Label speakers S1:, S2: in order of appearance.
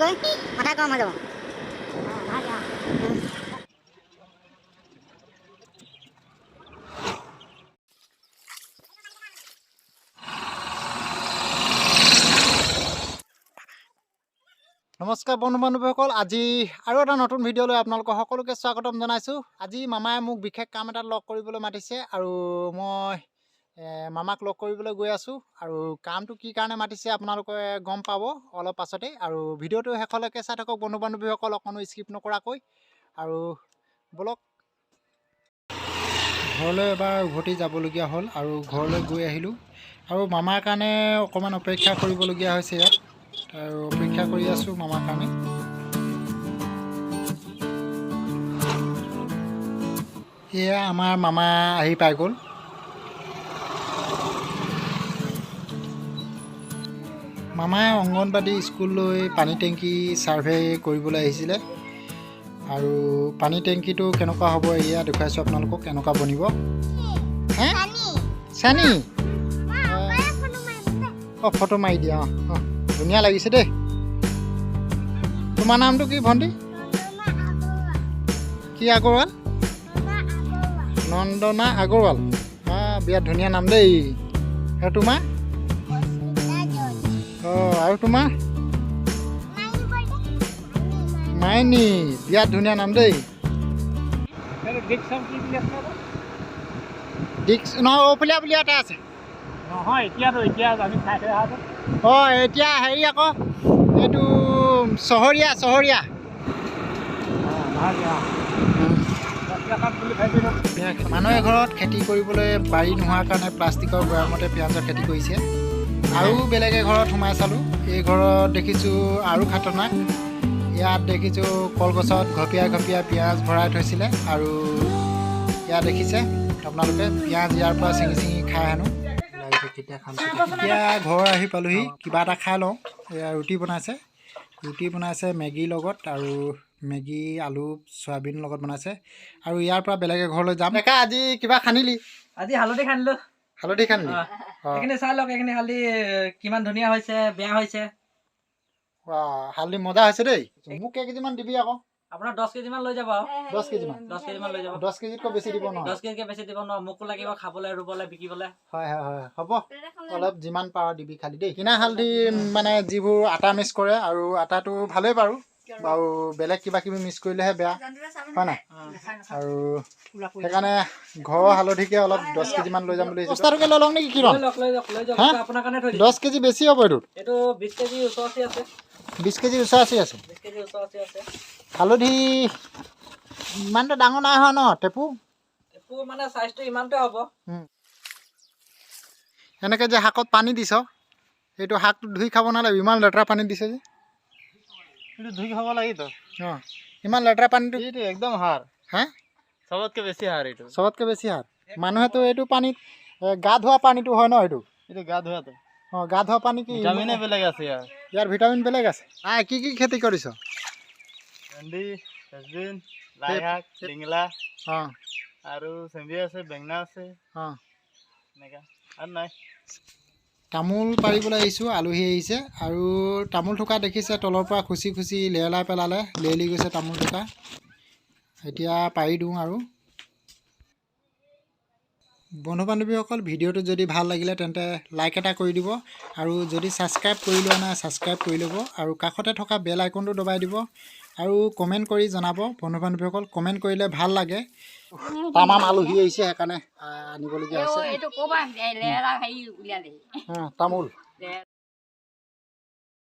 S1: গৈ মাথা গৰম হৈ যাব।
S2: নমস্কাৰ বন্ধু বান্ধৱীসকল, আজি আৰু এটা নতুন ভিডিঅ' লৈ আপোনালোকক সকলোকে স্বাগতম জনাইছোঁ। আজি মামাই মোক বিশেষ কাম এটাত লগ কৰিবলৈ মাতিছে আৰু মই মামাক লগ কৰিবলৈ গৈ আছোঁ। আৰু কামটো কি কাৰণে মাতিছে আপোনালোকে গম পাব অলপ পাছতেই। আৰু ভিডিঅ'টো শেষলৈকে চাই থাকক বন্ধু বান্ধৱীসকল, অকণো স্কিপ নকৰাকৈ। আৰু বলক, ঘৰলৈ এবাৰ উভতি যাবলগীয়া হ'ল আৰু ঘৰলৈ গৈ আহিলোঁ। আৰু মামাৰ কাৰণে অকণমান অপেক্ষা কৰিবলগীয়া হৈছে ইয়াত, আৰু অপেক্ষা কৰি আছোঁ মামাৰ কাৰণে। এয়া আমাৰ মামা আহি পাই গ'ল। মামাই অংগনবাদী স্কুললৈ পানী টেংকি ছাৰ্ভে কৰিবলৈ আহিছিলে। আৰু পানী টেংকিটো কেনেকুৱা হ'ব এয়া দেখুৱাইছোঁ আপোনালোকক, কেনেকুৱা বনিব। হে চানি অঁ ফটো মাৰি দিয়া। অঁ ধুনীয়া লাগিছে দেই। তোমাৰ নামটো কি ভণ্টি? কি আগৰৱাল? নন্দনা আগৰৱাল। বিৰাট ধুনীয়া নাম দেই। আৰু তোমাৰ? অঁ আৰু তোমাৰ? মাইনী। বিৰাট ধুনীয়া নাম দেই। ডিক্স নহয়, অফুলীয়া বুলি এটা আছে নহয়। এতিয়া অঁ এতিয়া হেৰি আকৌ এইটো চহৰীয়া মানুহে ঘৰত খেতি কৰিবলৈ বাৰী নোহোৱাৰ কাৰণে প্লাষ্টিকৰ বৈয়ামতে পিঁয়াজৰ খেতি কৰিছে। আৰু বেলেগে ঘৰত সোমাই চালোঁ, এই ঘৰত দেখিছোঁ আৰু খাতৰনাক। ইয়াত দেখিছোঁ কলগছত ঘপিয়াই পিঁয়াজ ভৰাই থৈছিলে। আৰু ইয়াত দেখিছে আপোনালোকে পিঁয়াজ ইয়াৰ পৰা ছিঙি খাই হেনো। এতিয়া ঘৰ আহি পালোহি, কিবা এটা খাই লওঁ। এয়া ৰুটি বনাইছে মেগীৰ লগত, আৰু মেগী আলু চয়াবিন লগত বনাইছে। আৰু ইয়াৰ পৰা বেলেগে ঘৰলৈ যাম। ডেকা আজি কিবা খান্দিলি?
S3: আজি হালধি খান্দিলো।
S2: হালধি খান্দিলি?
S3: এইখিনি চাই লওক, এইখিনি হালধি কিমান ধুনীয়া হৈছে, বেয়া হৈছে।
S2: হালধি মজা হৈছে দেই। মোক কেইকেজিমান দিবি আকৌ।
S3: আপোনাৰ 10 কেজিমান লৈ যাব আৰু।
S2: 10 কেজিমান?
S3: 10 কেজিমান লৈ যাব।
S2: 10 কেজিতকৈ বেছি দিব নহয়?
S3: 10 কেজিতকৈ বেছি দিব নহয়, মোকো লাগিব খাবলৈ, ৰুবলৈ, বিকিবলৈ।
S2: হয় হ'ব, অলপ যিমান পাৰ দিবি খালি দেই। কিনা হালধি মানে যিবোৰ আটা মিক্স কৰে, আৰু আটাটো ভালেই বাৰু বেলেগ কিবা কিবি মিক্স কৰিলেহে বেয়া, হয় নাই? আৰু সেইকাৰণে ঘৰৰ হালধিকে অলপ 10 কেজিমান লৈ যাম বুলি ভাবিছোঁ। বস্তাটোকে লৈ লওঁ নেকি? কি লওঁ?
S3: লৈ যাওক, আপোনাৰ কাৰণে থৈ দিছোঁ।
S2: 10 কেজি বেছি হ'ব এইটোত?
S3: এইটো 20 কেজি ওচৰা-ওচৰি আছে।
S2: 20 কেজি ওচৰা-ওচৰি আছে?
S3: 20 কেজি ওচৰা-ওচৰি আছে।
S2: হালধি ইমানটো ডাঙৰ নাই হোৱা ন? টেপু
S3: মানে চাইজটো ইমানটোৱে হ'ব।
S2: এনেকৈ যে শাকত পানী দিছ, এইটো শাকটো ধুই খাব নালাগে, ইমান লেতেৰা পানী দিছে যে।
S4: এইটো ধুই খাব লাগেতো।
S2: অঁ ইমান লেতেৰা পানীটো
S4: এইটো একদম সাৰ।
S2: হা?
S4: চবতকৈ বেছি সাৰ এইটো।
S2: চবতকৈ বেছি সাৰ। মানুহেতো এইটো পানীত গা ধোৱা পানীটো হয় ন?
S4: এইটো গা ধোৱাটো।
S2: অঁ গা ধোৱা পানী কি?
S4: ভিটামিনে বেলেগ আছে
S2: ইয়াৰ ভিটামিন বেলেগ আছে। কি খেতি কৰিছ?
S4: ভেন্দি, ফ্ৰেঞ্চবিন, লাই শাক, টিঙলা,
S2: অঁ
S4: আৰু চেম্বি আছে, বেঙেনা আছে,
S2: অঁ
S4: এনেকা আৰু নাই।
S2: তামোল পাৰিবলৈ আহিছোঁ, আলহী আহিছে। আৰু তামোল থোকা দেখিছে, তলৰ পৰা খুচি লেৰেলাই পেলালে, লেৰেলি গৈছে তামোল থোকা। এতিয়া পাৰি দিওঁ। আৰু বন্ধু বান্ধৱীসকল, ভিডিঅ'টো যদি ভাল লাগিলে তেন্তে লাইক এটা কৰি দিব। আৰু যদি ছাবস্ক্ৰাইব কৰি লোৱা নাই, ছাবস্ক্ৰাইব কৰি ল'ব। আৰু কাষতে থকা বেল আইকনটো দবাই দিব। আৰু কমেণ্ট কৰি জনাব বন্ধু বান্ধৱীসকল, কমেণ্ট কৰিলে ভাল লাগে। তামাম আলহী আহিছে, সেইকাৰণে আনিবলগীয়া হৈছে তামোল।